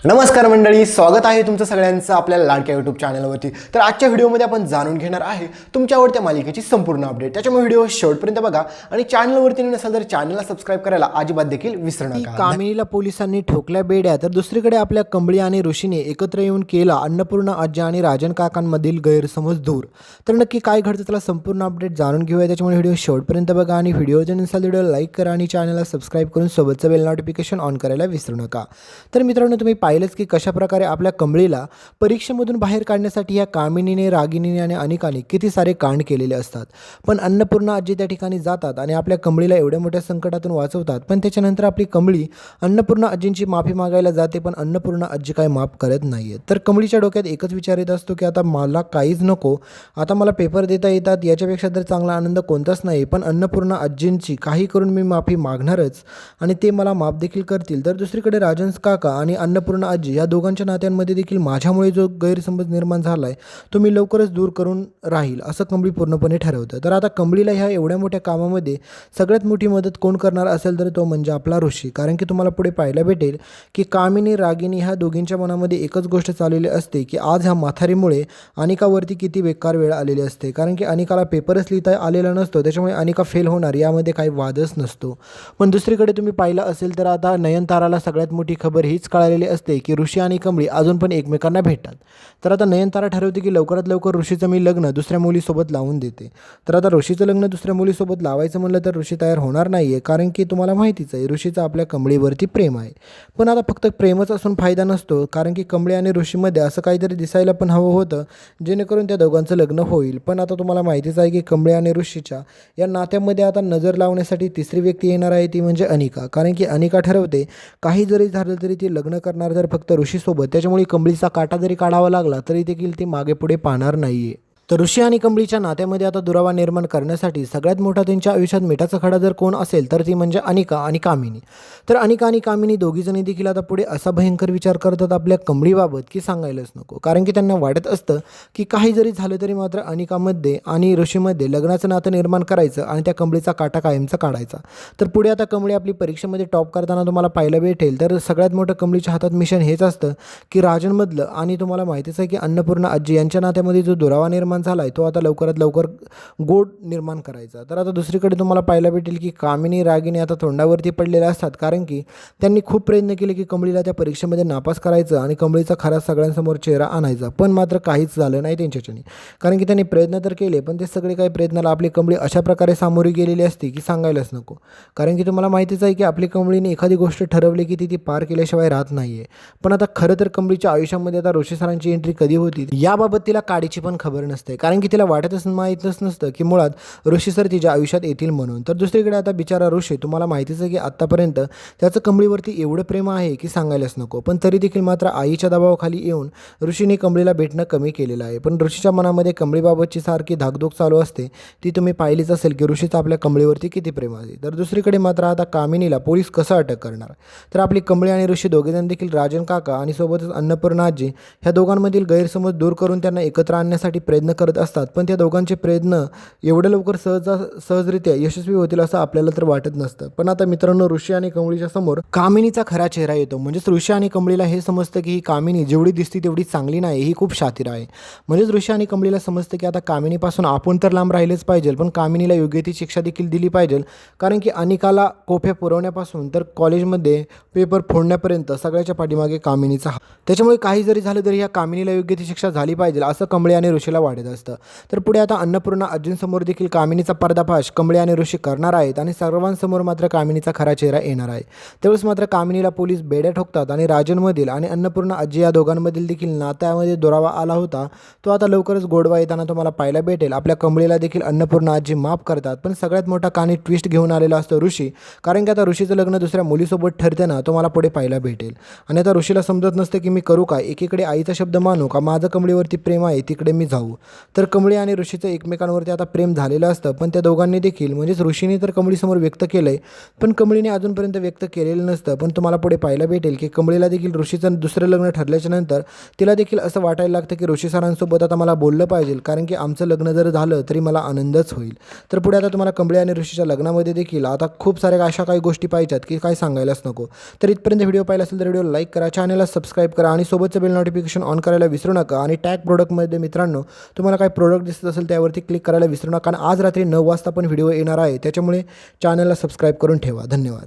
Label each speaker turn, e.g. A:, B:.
A: नमस्कार मंडळी, स्वागत आहे तुमचं सगळ्यांचं आपल्या लाडक्या यूट्यूब चॅनलवरती। तर आजच्या व्हिडिओमध्ये आपण जाणून घेणार आहे तुमच्या आवडत्या मालिकेची संपूर्ण अपडेट। त्याच्यामुळे व्हिडिओ शेवटपर्यंत बघा आणि चॅनलवरती नसेल तर चॅनलला सबस्क्राइब करायला अजिबात देखील विसरू नका।
B: कामिनीला पोलिसांनी ठोकल्या बेड्या, तर दुसरीकडे आपल्या कंबळी आणि ऋषीने एकत्र येऊन केला अन्नपूर्णा आजी आणि राजन काकांमधील गैरसमज दूर। तर नक्की काय घडतं त्याला संपूर्ण अपडेट जाणून घेऊया। त्याच्यामुळे व्हिडिओ शेवटपर्यंत बघा आणि व्हिडिओ जर नसेल व्हिडिओ लाईक करा आणि चॅनलला सबस्क्राइब करून सोबतचं बेल नोटिफिकेशन ऑन करायला विसरू नका। तर मित्रांनो, तुम्ही पाहिलंच की कशा प्रकारे आपल्या कंबळीला परीक्षेमधून बाहेर काढण्यासाठी या कामिनीने, रागिनीने आणि अनिकाने किती सारे कांड केलेले असतात, पण अन्नपूर्णा आजी त्या ठिकाणी जातात आणि आपल्या कंबळीला एवढ्या मोठ्या संकटातून वाचवतात। पण त्याच्यानंतर आपली कंबळी अन्नपूर्णा आजींची माफी मागायला जाते, पण अन्नपूर्णा आजी काय माफ करत नाहीये। तर कंबळीच्या डोक्यात एकच विचार येत असतो की आता मला काहीच नको, आता मला पेपर देता येतात, याच्यापेक्षा तर चांगला आनंद कोणताच नाही। पण अन्नपूर्णा आजींची काही करून मी माफी मागणारच आणि ते मला माफ देखील करतील। तर दुसरीकडे राजन काका आणि अन्नपूर्णा आजी या दोघांच्या नात्यांमध्ये देखील माझ्यामुळे जो गैरसमज निर्माण झाला आहे तो मी लवकरच दूर करून राहील, असं कंबळी पूर्णपणे ठरवतं। तर आता कंबळीला ह्या एवढ्या मोठ्या कामामध्ये सगळ्यात मोठी मदत कोण करणार असेल तर तो म्हणजे आपला ऋषी। कारण की तुम्हाला पुढे पाहायला भेटेल की कामिनी, रागिनी ह्या दोघींच्या मनामध्ये एकच गोष्ट चाललेली असते की आज ह्या म्हातारीमुळे अनिकावरती किती बेकार वेळ आलेली असते। कारण की अनिकाला पेपरच लिहिता आलेला नसतो, त्याच्यामुळे अनिका फेल होणार यामध्ये काही वादच नसतो। पण दुसरीकडे तुम्ही पाहिलं असेल तर आता नयनताराला सगळ्यात मोठी खबर हीच कळालेली असते की ऋषी आणि कंबळी अजून पण एकमेकांना भेटतात। तर आता नयनतारा ठरवते की लवकरात लवकर ऋषीचं मी लग्न दुसऱ्या मुलीसोबत लावून देते। तर आता ऋषीचं लग्न दुसऱ्या मुलीसोबत लावायचं म्हणलं तर ऋषी तयार होणार नाही आहे, कारण की तुम्हाला माहितीच आहे ऋषीचं आपल्या कंबळीवरती प्रेम आहे। पण आता फक्त प्रेमच असून फायदा नसतो, कारण की कंबळी आणि ऋषीमध्ये असं काहीतरी दिसायला पण हवं होतं जेणेकरून त्या दोघांचं लग्न होईल। पण आता तुम्हाला माहितीच आहे की कंबळी आणि ऋषीच्या या नात्यामध्ये आता नजर लावण्यासाठी तिसरी व्यक्ती येणार आहे, ती म्हणजे अनिका। कारण की अनिका ठरवते काही जरी झालं तरी ती लग्न करणार तर फक्त ऋषीसोबत, त्याच्यामुळे कंबळीचा काटा जरी काढावा लागला तरी देखील ती मागे पुढे पाहणार नाहीये। तर ऋषी आणि कंबळीच्या नात्यामध्ये आता दुरावा निर्माण करण्यासाठी सगळ्यात मोठा त्यांच्या आयुष्यात मिठाचा खडा जर कोण असेल तर ती म्हणजे अनिका आणि कामिनी। तर अनिका आणि कामिनी दोघीजणी देखील आता पुढे असा भयंकर विचार करतात आपल्या कंबळीबाबत की सांगायलाच नको। कारण की त्यांना वाटत असतं की काही जरी झालं तरी मात्र अनिकामध्ये आणि ऋषीमध्ये लग्नाचं नातं निर्माण करायचं आणि त्या कंबळीचा काटा कायमचा काढायचा। तर पुढे आता कंबळी आपली परीक्षेमध्ये टॉप करताना तुम्हाला पाहायला भेटेल तर सगळ्यात मोठं कंबळीच्या हातात मिशन हेच असतं की राजनमधलं आणि तुम्हाला माहितीच आहे की अन्नपूर्णा आजी यांच्या नात्यामध्ये जो दुरावा निर्माण झालाय तो आता लवकरात लवकर गोड निर्माण करायचा। तर आता दुसरीकडे तुम्हाला पाहायला भेटेल की कामिनी, रागिनी आता तोंडावरती पडलेले असतात, कारण की त्यांनी खूप प्रयत्न केले की कंबळीला त्या परीक्षेमध्ये नापास करायचं आणि कंबळीचा खरा सगळ्यांसमोर चेहरा आणायचा, पण मात्र काहीच झालं नाही त्यांच्याच्याने। कारण की त्यांनी प्रयत्न तर केले, पण ते सगळे काही प्रयत्नाला आपली कंबळी अशा प्रकारे सामोरी गेलेली असते की सांगायलाच नको। कारण की तुम्हाला माहितीच आहे की आपली कंबळीने एखादी गोष्ट ठरवली की ती पार केल्याशिवाय राहत नाहीये। पण आता खरं तर कंबळीच्या आयुष्यामध्ये आता ऋषी सरांची एंट्री कधी होती याबाबत तिला काडीची पण खबर नसते, कारण की तिला वाटतच माहीतच नसतं की मुळात ऋषी सर तिच्या आयुष्यात येतील म्हणून। तर दुसरीकडे आता बिचारा ऋषी, तुम्हाला माहितीच आहे की आत्तापर्यंत त्याचं कंबळीवरती एवढं प्रेम आहे की सांगायलाच नको, पण तरी देखील मात्र आईच्या दबावाखाली येऊन ऋषीने कंबळीला भेटणं कमी केलेलं आहे। पण ऋषीच्या मनामध्ये कंबळीबाबतची सारखी धाकधूक चालू असते, ती तुम्ही पाहिलीच असेल की ऋषीचं आपल्या कंबळीवरती किती प्रेम आहे। तर दुसरीकडे मात्र आता कामिनीला पोलीस कसं अटक करणार, तर आपली कंबळी आणि ऋषी दोघेजण देखील राजन काका आणि सोबतच अन्नपूर्णा आजी ह्या दोघांमधील गैरसमज दूर करून त्यांना एकत्र आणण्यासाठी प्रयत्न करत असतात। पण त्या दोघांचे प्रयत्न एवढं लवकर सहजरित्या यशस्वी होतील असं आपल्याला तर वाटत नसतं। पण आता मित्रांनो, ऋषी आणि कंबळीच्या समोर कामिनीचा खरा चेहरा येतो। म्हणजेच ऋषी आणि कंबळीला हे समजतं की ही कामिनी जेवढी दिसती तेवढी चांगली नाही, ही खूप शातीर आहे। म्हणजेच ऋषी आणि कंबळीला समजतं की आता कामिनीपासून आपण तर लांब राहिलेच पाहिजे, पण कामिनीला योग्य ती शिक्षा देखील दिली पाहिजे। कारण की अनिकाला कोफ्या पुरवण्यापासून तर कॉलेजमध्ये पेपर फोडण्यापर्यंत सगळ्याच्या पाठीमागे कामिनीचा हात, त्याच्यामुळे काही जरी झालं तरी या कामिनीला योग्य ती शिक्षा झाली पाहिजे असं कंबळी आणि ऋषीला वाटत असतं। तर पुढे आता अन्नपूर्णा आजींसमोर देखील कामिनीचा पर्दाफाश कंबळी आणि ऋषी करणार आहेत आणि सर्वांसमोर मात्र कामिनीचा खरा चेहरा येणार आहे। त्यावेळेस मात्र कामिनीला पोलीस बेड्या ठोकतात आणि राजनमधील आणि अन्नपूर्णा आजी या दोघांमधील देखील नात्यामध्ये दुरावा आला होता तो आता लवकरच गोडवा येताना तुम्हाला पाहायला भेटेल। आपल्या कंबळीला देखील अन्नपूर्णा आजी माफ करतात, पण सगळ्यात मोठा कानी ट्विस्ट घेऊन आलेला असतो ऋषी, कारण की आता ऋषीचं लग्न दुसऱ्या मुलीसोबत ठरते ना, तुम्हाला पुढे पाहायला भेटेल। आणि आता ऋषीला समजत नसते की मी करू काय, एकीकडे आईचा शब्द मानू का, माझं कंबळीवरती प्रेम आहे तिकडे मी जाऊ। तर कमळी आणि ऋषीचं एकमेकांवरती आता प्रेम झालेलं असतं, पण त्या दोघांनी देखील म्हणजेच ऋषीने तर कमळीसमोर व्यक्त केलं आहे, पण कमळीने अजूनपर्यंत व्यक्त केलेलं नसतं. पण तुम्हाला पुढे पाहायला भेटेल की कमळीला देखील ऋषीचं दुसरं लग्न ठरल्याच्यानंतर तिला देखील असं वाटायला लागतं की ऋषी सरांसोबत आता मला बोललं पाहिजे, कारण की आमचं लग्न जर झालं तरी मला आनंदच होईल. तर पुढे आता तुम्हाला कमळी आणि ऋषीच्या लग्नामध्ये देखील आता खूप साऱ्या अशा काही गोष्टी पाहिजेत की काय सांगायलाच नको. तर इथपर्यंत व्हिडिओ पाहिला असेल तर व्हिडिओ लाईक करा, चॅनलला सबस्क्राईब करा आणि सोबतचं बेल नोटिफिकेशन ऑन करायला विसरू नका. आणि टॅग प्रोडक्टमध्ये मित्रांनो तुम्हाला काही प्रोडक्ट दिसत असेल त्यावरती क्लिक करायला विसरू नका. आणि आज रात्री 9 वाजता पण व्हिडिओ येणार आहे, त्याच्यामुळे चॅनलला सबस्क्राईब करून ठेवा. धन्यवाद.